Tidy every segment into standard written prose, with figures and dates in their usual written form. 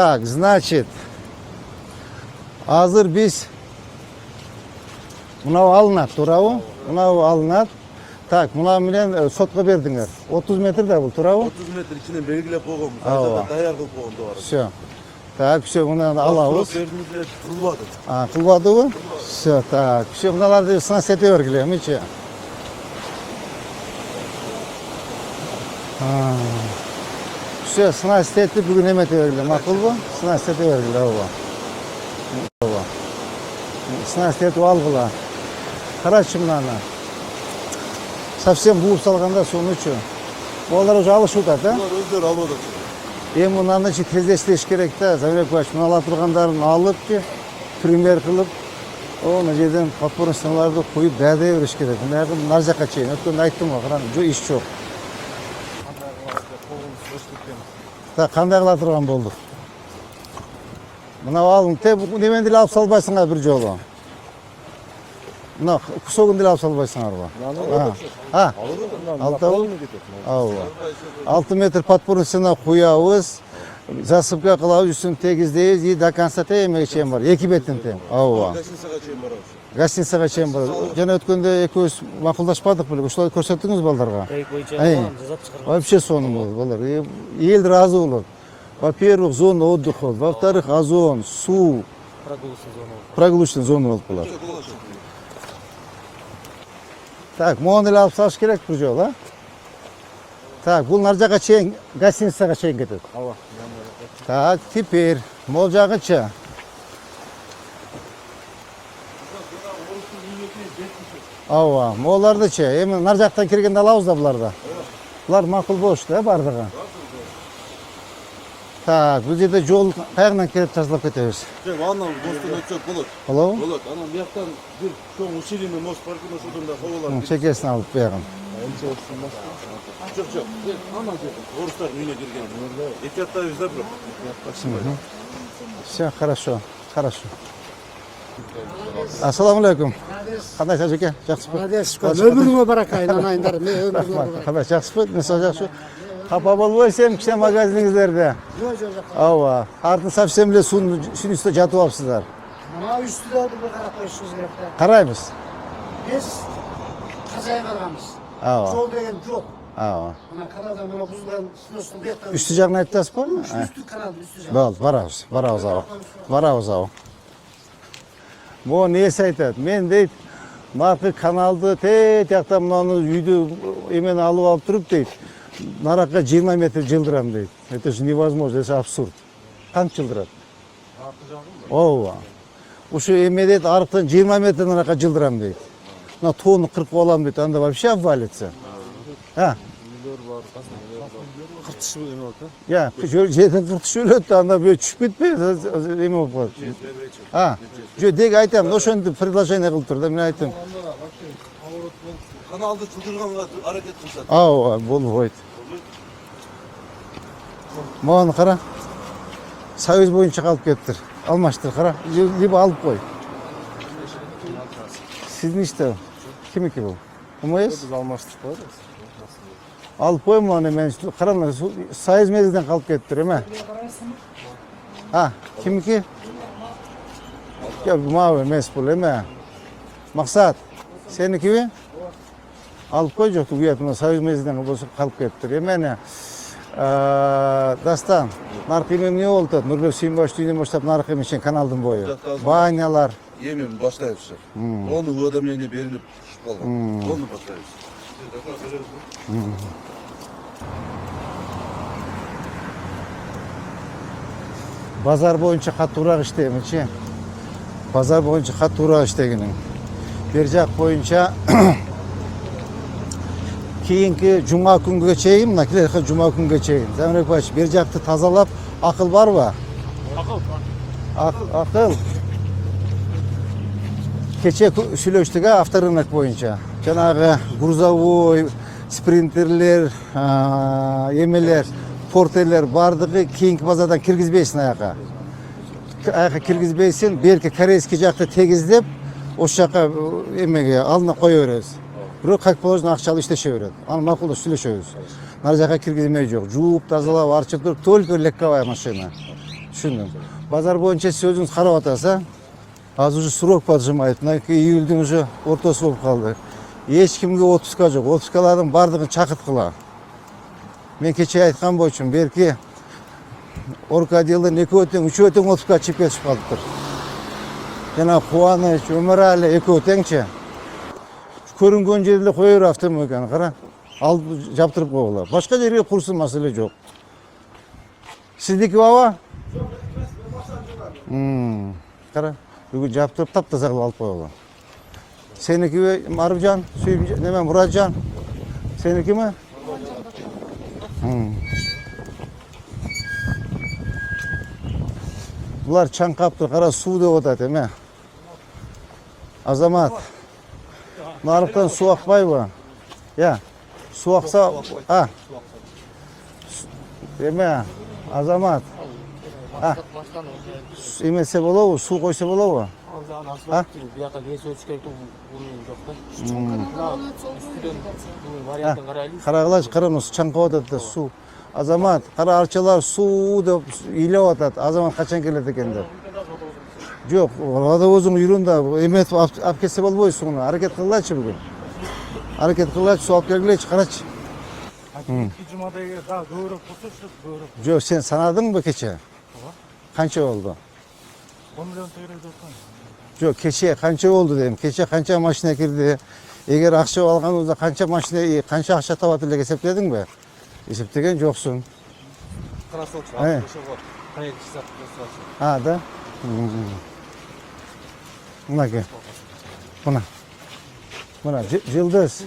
Так, значит, hazır biz mınау alınat, туурабы? Mınау alınat. Так, мына менен сотко бердиңер. 30 метр да бул, туурабы? 30 метр içine belgilep koymuş. Zaten dayar kılıp koydu var. Все. Так, все, мынаны алабыз. Verdiğinizde kılmadı. Кылбадыбы? Все, так. Все, мыналарды сынас эте бергиле, эмнечи? Все, сынас этип бүгүн эмете бергиле, макулбу? Сынас эте бергиле, ооба. Ооба. Сынас этип алгыла. Карачы мынаны. Совсем буып салганда сонун үчүн. Олар уже алышып атат, да? Bunlar özleri alıyorlar. Эми мынаны тездештириш керек да, Забекбач, мына тургандарын алып, пример кылып, мына жерден подпорный станокларды коюп дайдай бериш керек. Нар жака чейин. Өткөндө айттым го, караңыз, жок иш жок. Так, кандай кыла турган болдук? Мына алың, немени деле алып салбайсыңар бир жолу. Мына кусогун деле алып салбайсыңарбы? Алтабы? 6 метр подпорный станок куябыз. Засыпка кылабыз, үстүн тегиздейбиз, и до конца эмеге чейин бар. 2 беттен тең. Ооба. Гостиницага чейин барабыз. Гостиницага чейин бар. Жана өткөндө экөөбүз макулдашпадык беле, ошолорду көрсөттүңүз балдарга. Вообще сонун болду балдар. Эл ыраазы болот. Во-первых, зона отдыха, во-вторых, озон, суу, прогулочный зона болуп калат. Так, мону деле алып салыш керек бир жолу, а? Так, бул нар жака чейин гостиницага чейин кетет. Ооба. Так, теперь могул жагычы. Ооба, могулардычы. Эми нар жактан киргенде алабыз да буларды. Булар макул болуш да бардыгы. Так, бул жерде жол каягынан келип тазалап кетебиз. Жок, андан мосттон өтсөк болот. Болобу? Болот. Анан бияктан бир чоң усилийный мост бар экен, ошодон да коболор. Чекесин алып буягын. Жок, жок. Анан орустардын үйүнө кирген. Эки аттайбыз да бирок. Все, хорошо, хорошо. Ассаламу алейкум. Кандайсыз эке? Жакшысызбы? Молодец, өмүрүңө баракайын анайындар. Мен өмүрүңө баракайын. Кандай жакшысызбы? Мен жакшы. Капа болбойсем, кичине магазиниңиздерде. Ооба. Артын совсем эле суунун үстүндө жатып алыпсыздар. Мына үстүдө бир карап коюшубуз керек да. Карайбыз. Биз казай калганбыз. Ооба. Жол деген жок. Ааба. Мына каналда мына бузулган сностун бияктан. Үстү жагын айтып атасызбы? Үстү каналдын үстү жагы. Болду, барабыз. Барабыз аба. Барабыз аба. Могу нерсе айтат? Мен дейт, наркы каналды тияктан мынаны үйдү эмени алып алып туруп дейт. Наракка 20 метр жылдырам дейт. Это же невозможно, это абсурд. Канча жылдырат? Ооба. Ушу эме дейт, арыктан 20 метр наракка жылдырам дейт. Мына тоону кыркып алам дейт, анда вообще обвалится. Кыртышы эме болот, Я, жерден кыртыш өлөт, анда бөө түшүп кетпей, эме болуп калат. Жö, деги айтам, ошентип предложение кылып тур да, мен айтам. Каналды жылдырганга аракет кылышат. Ооба, болбойт. Могуну кара. Союз боюнча калып кетиптир. Алмаштыр, кара. Либо алып кой. Сиздин иште кимики бул? УМС? Biz almıştık var. Алып койм аны мен. Караңыз, союз мезгиден калып кетиптир, эме? Кимики? Мага эмес бул, эме? Максат, сеникиби? Алып кой, жок, уят, мына союз мезгиден болсо калып кетиптир. Эмени? Дастан, наркы эме эмне болуп атат? Нурбек Сүйүнбаевичтин үйүнөн баштап наркы эме каналдын бою. Банялар. Емин баштайбыз. Onu уведомление берилип түшүп калган. Onu баштайбыз. Базар боюнча катуураак иштейминчи. Базар боюнча катуураак иштегеним. Бер жак боюнча кийинки жума күнгө чейин, мына келер жума күнгө чейин. Замирбаевич, бер жакты тазалап, акыл барбы? Акыл. Кече сүйлөштүк авторынок боюнча. Жанагы грузовой, спринтерлер, эмелер, портерлер бардыгы кийинки базардан киргизбейсиң аяка. Аяка киргизбейсиң, берки корейский жакты тегиздеп, ошол жака эмеге алдына кое беребиз. Бирок как положено акчалуу иштеше берет. Аны макулдап сүйлөшөбүз. Нар жака киргизмей жок. Жууп, тазалап, арчып туруп, только легковая машина. Түшүндүм. Базар боюнча сиз өзүңүз карап атасыз, азыр уже срок поджимает. Мына июльдүн уже ортосу болуп калды. Эч кимге отпуска жок. Отпускалардын бардыгын чакырткыла. Мен кече айткан болчумун, берки орготделден 2 тең, 3 тең отпуска чыгып кетишип калыптыр. Жана Кубаныч, Өмөрали 2 теңчи. Көрүнгөн жерде кое бер автомобиль кара. Алып жаптырып койгула. Башка жерге курсун, маселе жок. Сиздики баба? Кара, бүгүн жаптырып таптаза кылып алып койгула. Сеники Марыпжан, Сүйүм, неме Муратжан? Сеникими? Булар чаңкаптыр, кара суу деп атат эме. Азамат. Нарықтан су акпайбы? Я. Су акса, эме, Азамат. Эмесе болобу, су койсо болобу? Карагылачы, кара мына чаңкап атат да су. Азамат, кара арчалар суу деп ыйлап атат. Азамат качан келет экен деп. Жок, водовозун үйрөн да эметип алып кетсе болбойбу сууну. Аракет кылгылачы бүгүн. Аракет кылгылачы, суу алып келгилечи, карачы. Жок, сен санадыңбы кече? Канча болду? 10 миллион төгүрөй деп аткан. Жок, кече канча болду дейм. Кече канча машина кирди? Эгер акча алганыбызда канча машина, канча акча табат эле эсептедиңби? Эсептеген жоксуң. Красавчик, кайык чисап красавчик. Да? Мынаки. Мына жылдыз.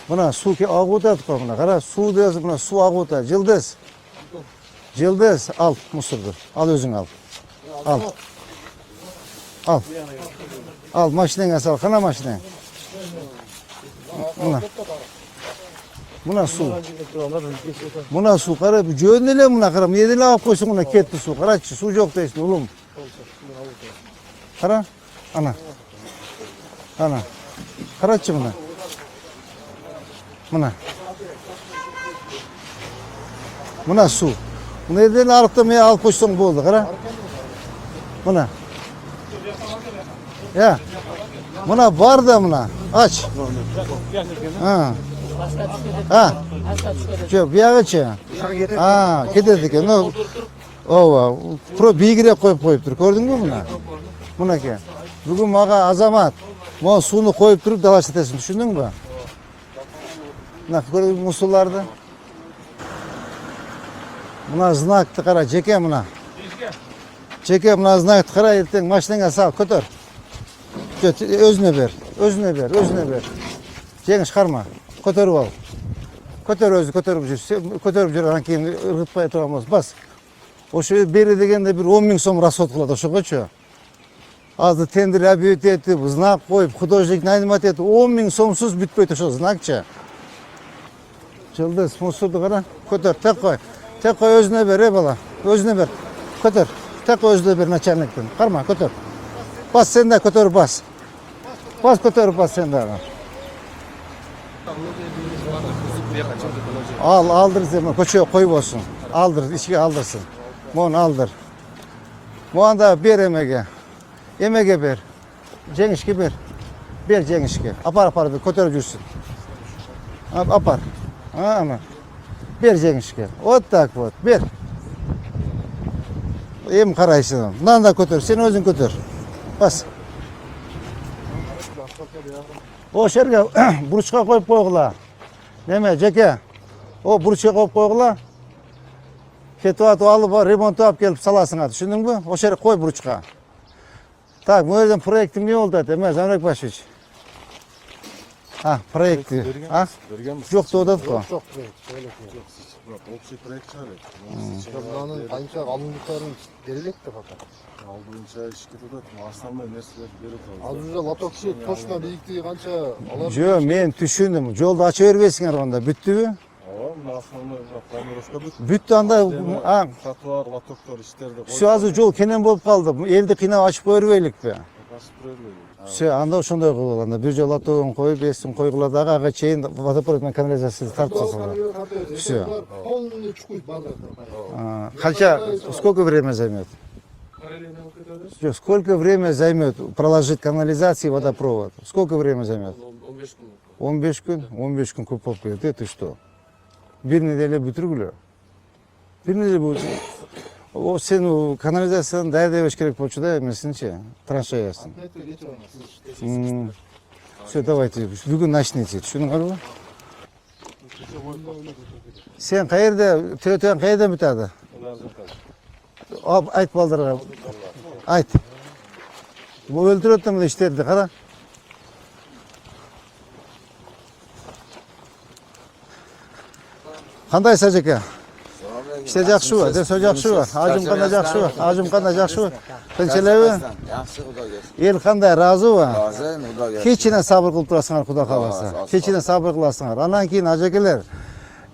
Мына суу агып атат го, мына кара, суу деп, мына суу агып атат. Жылдыз. Жылдыз, ал мусорду. Ал өзүң ал. Ал машинаңа сал, кана машинаң. Мына суу. Мына суу кара, жөн эле мына кара, эмнеден эле алып койсоң мына кетти суу. Карачы, суу жок дейсиң, улум. Кара, ана. Карачы мына. Мына суу. Эмнеден алып да мен алып койсоң болду, кара. Мына. Я. Мына бар да мына. Ач. Жок, биягычы. Кетет экен. Ну, ооба, про бийигирээк коюптур. Көрдүңбү мына? Мынакей. Бүгүн мага Азамат, могу сууну коюп туруп далаштатасың, түшүндүңбү? Мына көрдүңбү мусуларды? Мына знакты кара, жеке мына. Жеке мына знакты кара, эртең машинаңа сал, көтөр. Өзүнө бер. Жеңиш карма. Көтөрүп ал. Көтөр өзү, көтөрүп жүр, анан кийин ыргытпай турганбыз. Бас. Ошо бери дегенде бир 10 000 сом расход кылат, ошогочу. Азыр тендер объявить этип, знак коюп, художник нанимать этип, 10 000 сомсуз бүтпөйт ошо знакчы. Жылдыз, мусорду кара, көтөр, тек кой. Тек кой, өзүнө бер, бала. Өзүнө бер. Көтөр. Тек кой, өзүнө бер начальниктин. Карма, көтөр. Бас сен да көтөр, бас. Бас көтөр, бас сен да. Алдыр сен, көчөгө кой болсун. Алдыр, ичке алдырсын. Мону алдыр. Моанда бер эмеге. Эмеге бер. Жеңишке бер. Бер жеңишке. Апар, бер, көтөрүп жүрсүн. Апар. Ана. Бер жеңишке. Вот так вот. Бер. Эми карайсың. Мынаны да көтөр. Сен өзүң көтөр. Бас. О жерге бурчка коюп койгула. Неме, жеке. О бурчка коюп койгула. Кетип атып алып, ремонттап келип саласыңар. Түшүндүңбү? О жерге кой бурчка. Так, bu yerden proyektim ne oldu Emre Zamrek Başıç? Proyekti. Yok da o da Yok, Общий проект чыгарат. Buranın kanka alındıkların derilik de fakat. Алдыйынча ишке турат, основной нерселер берип Az алып. önce latokçu toşuna biyikliği kança alar. Жо, мен түшүндүм. Жолду ача бербейсиңер анда, бүттүбү? Ооба, мына основной планировка бүт. Бүттү анда, Сатылар, лотоктор иштерди. все азыр жол кенен болуп калды. Элди кыйнап ачып кое бербейликпи? басып тұра бермейді. Все, анда ошондой кылып анда бир жолу атогон коюп, эсин койгула дагы ага чейин водопровод менен канализацияны тартып салсаңар. Все. Полный чукуй бардак. Канча, сколько время займет? Всё, сколько время займет проложить канализацию и водопровод? Сколько время займет? 15 күн. 15 күн көп болуп кетет, ты что? Бир неделе бүтүргүлө. Бир неделе бул. О, сен канализацияны даярдабаш керек болчу да, эмесинчи, траншеясын. Все, давайте, бүгүн начните, түшүнүңөрбү? Сен каерде, төтөн каерден бүтады? Айт балдарга. Айт. Бул өлтүрөт да мына иштерди, кара. Кандай Сажеке? İşte жакшыбы, десо жакшыбы, ажым кандай жакшыбы, ажым кандай жакшыбы, тынчелеби? Yaxshi, Xudoga shukr. Эл кандай разыбы? Hozir Xudoga. Кечине сабыр кылып турасыңар, Кудай кааласа. Кечине сабыр кыласыңар. Анан кийин ажекелер,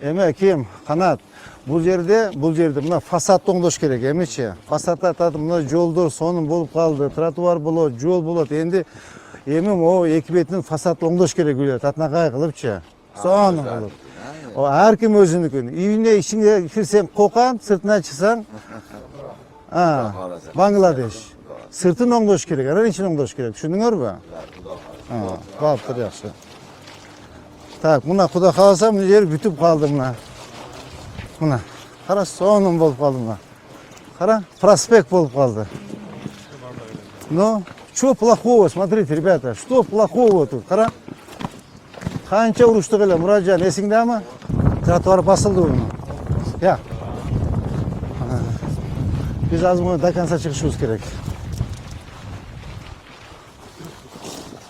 эме ким, Канат, бул жерде мына фасадты оңдош керек, эмечи? Фасадта татып мына жолдор сонун болуп калды, тротуар болот, жол болот. Эми могу эки бетинин фасадты оңдош керек билет, татынакай кылыпчы. Сонун кылып. Ар ким өзүнүкүн. Үйүнө ичиңе кирсең кокан, сыртына чыксаң Бангладеш. Сыртын оңдош керек, анан ичин оңдош керек. Түшүндүңөрбү? Калыптыр жакшы. Так, мына Кудай кааласа мына жер бүтүп калды мына. Мына. Кара, сонун болуп калды мына. Кара, проспект болуп калды. Ну, что плохого? Смотрите, ребята, что плохого тут? Кара. Канча уруштук эле, Муратжан, эсиңдеби? Тротуар басылды буну. Я. Биз азыр до конца чыгышыбыз керек.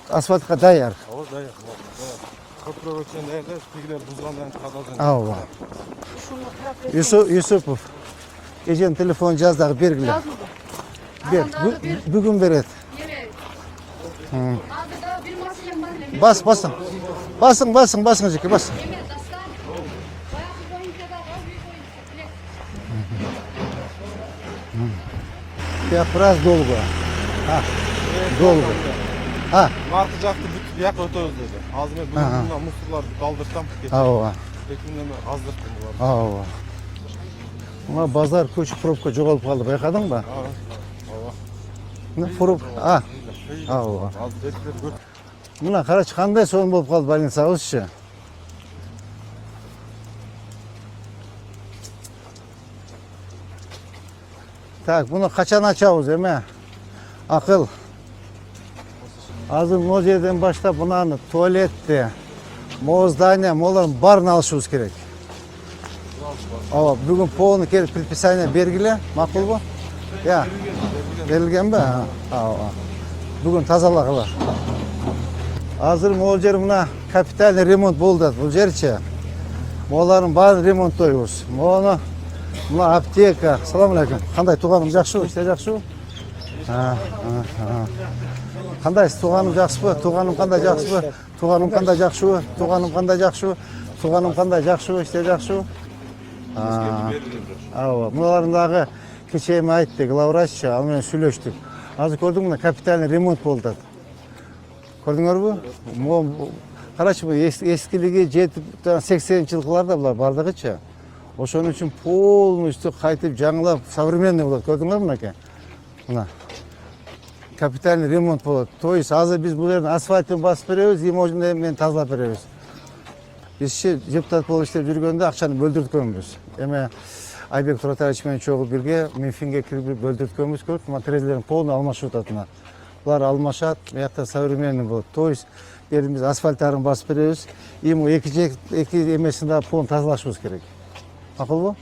Асфальтка даяр. Ооба, даяр. Көпүрө өчөн даяр, тигилер бузгандан кагаздан. Ооба. Юсупов. Эжен телефон жаз дагы бергиле. Бер. Бүгүн берет. Басың. Басың жеке, бас. Я раз долго. Долго. Маркы жакты бүтүп бияка өтөбүз деди. Азыр мен бүгүн мусорларды калдырсам кетет. Ооба. Экинеме аздырттым буларды. Ооба. Мына базар көчү пробка жоголуп калды, байкадыңбы? Ооба. Мына пробка. Ооба. Азыр эткилер көп. Мына карачы кандай сонун болуп калды больницабызчы. Так, буну качан ачабыз эме? Акыл. Азыр могу жерден баштап мынаны туалетти, могу здание, могулардын баарын алышыбыз керек. Ооба, бүгүн полный келип предписание бергиле, макулбу? Я. Берилгенби? Ооба. Бүгүн тазалагыла. Азыр могу жер мына капитальный ремонт болду бул жерчи. Могулардын баарын ремонттойбуз. Могуну мына аптека. Салам алейкум. Кандай тууганым жакшыбы? Иште жакшыбы? Кандай тууганым жакшыбы? Тууганым кандай жакшыбы? Тууганым кандай жакшыбы? Тууганым кандай жакшыбы? Тууганым кандай жакшыбы? Иште жакшыбы? Ооба. Муналардын дагы кечээ эме айтты, главвраччы, ал менен сүйлөштүк. Азыр көрдүң мына капитальный ремонт болду. Көрдүңөрбү? Карачы, эскилиги 80-жылкыларда булар бардыгычы. Ошон үчүн полностью кайтып жаңылап, современный болот. Көрдүңөрбү мынакей? Мына. Капитальный ремонт болот. То есть азыр биз бул жердин асфальтын басып беребиз, иможун менен тазалап беребиз. Бизчи депутат болуп иштеп жүргөндө акчаны бөлдүрткөнбүз. Эме Айбек Туратович менен чогуу бирге Минфинге кирип бөлдүрткөнбүз, көрүп, материалдерин полный алмашып атат. Булар алмашат, буякта современный болот. То есть биз асфальттарын басып беребиз. Эми эки эмесин да полный тазалашыбыз керек. Макулбу?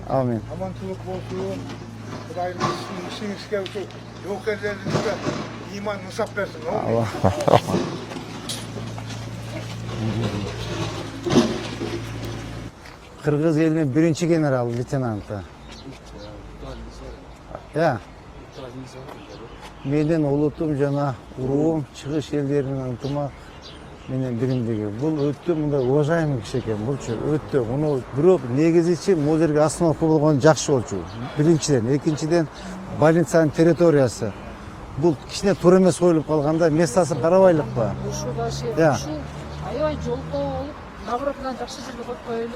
Амин. Аманчылык болсун. Кудайым ишиңизге ушу жоокерлериңизге ыйман ынсап берсин. Кыргыз элинин биринчи генерал лейтенанты. Я. Менин улутум жана уруум чыгыш элдеринин ынтымак менен биримдиги. Бул өтө мындай уважаемый киши экен булчу. Өтө муну бирок негизичи могу жерге остановка болгон жакшы болчу. Биринчиден, экинчиден больницанын территориясы. Бул кичине туура эмес коюлуп калганда местасын карабайлыкпы? Ушул ошо Я. ушул аябай жолкоо болуп, наоборотунан жакшы жерге коюп коелу.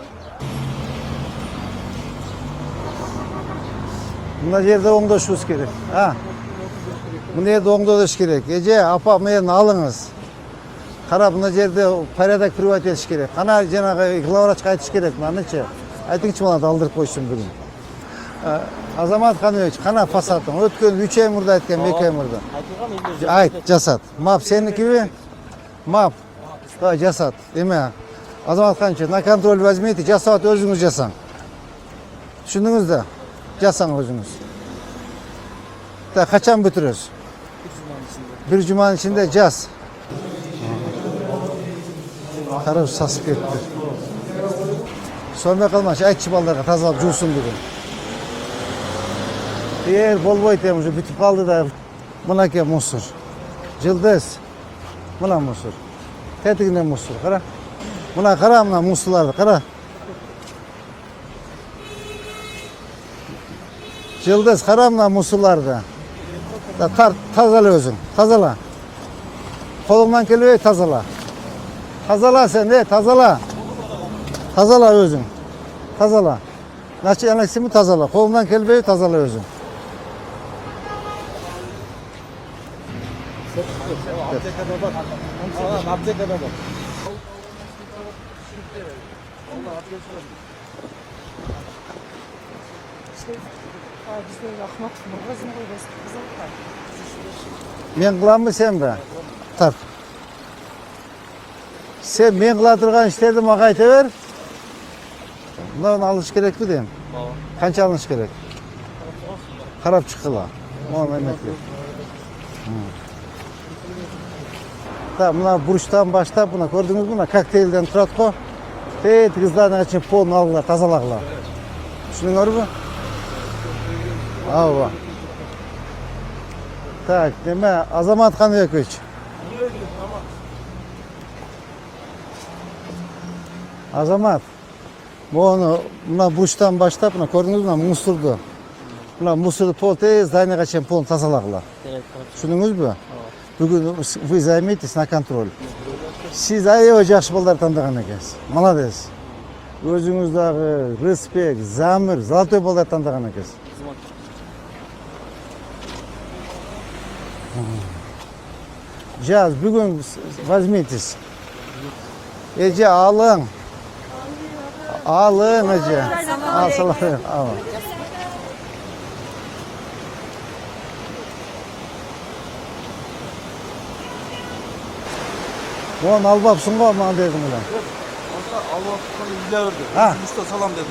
Мына жерде оңдошубуз керек. Мына жерде оңдош керек. Эже, апа, мени алыңыз. Кара, мына жерде порядок приводить этиш керек. Кана жанагы главврачка айтыш керек, мынанычы. Айтыңчы мына алдырып койсун бүгүн. Азамат Канович, кана фасадың? Өткөн 3 ай мурда айткан, 2 ай мурда. Айт, жасат. Мап сеникиби? Мап. Жасат. Эме, Азамат Канович, на контроль возьмите, жасат өзүңүз жасаң. Түшүндүңүз да? Жасаң өзүңүз. Качан бүтүрөсүз? Bir жуманын ичинде жаз. Карап сасып кетти. Сонда калмач, айтчы балдарга тазалап жуусун бүгүн. Болбойт эми, уже бүтүп калды да. Мынакей мусор. Жылдыз. Мына мусор. Тетигинен мусор, кара. Мына кара, мына мусорларды, кара. Жылдыз, кара мына мусорларды. Тазала өзүң, тазала. Колуңдан келбей тазала. Тазала сен, тазала. Тазала өзүң. Тазала. Начи анаксими тазала. Колуңдан келбей тазала өзүң. Аптекада бар. Бизде Ахмат магазин койбойсуз, кызыл. Мен кыламбы сенби? Тарт. Sen men кыла турган иштерди мага айта бер. Мынаны алыш керекпи дейм? Канча алыш керек? Карап чыккыла. Могу эметпи. Мына бурчтан баштап, мына көрдүңүзбү? Мына коктейлден турат го. Кыздардын ичин полун алгыла, тазалагыла. Түшүнүңөрбү? Ава. Так, неме, Азамат Канович. Азамат, мына бурчтан баштап, мына көрдүңүзбү? Мына мусорду. Мына мусорду пол зданияга чейин полун тазалагыла. Түшүндүңүзбү? Бүгүн вы займитесь на контроль. Сиз аябай жакшы балдар тандаган экенсиз. Молодец. Өзүңүз дагы респект, замир, золотой балдар тандаган экенсиз. Жаз, бүгүн возьмитесь. Эже алың. Алың, эже. Ал. Onu albapsın mı? Aman dedim ulan. Allah'tan izle verdi. Ha. Usta salam dedi.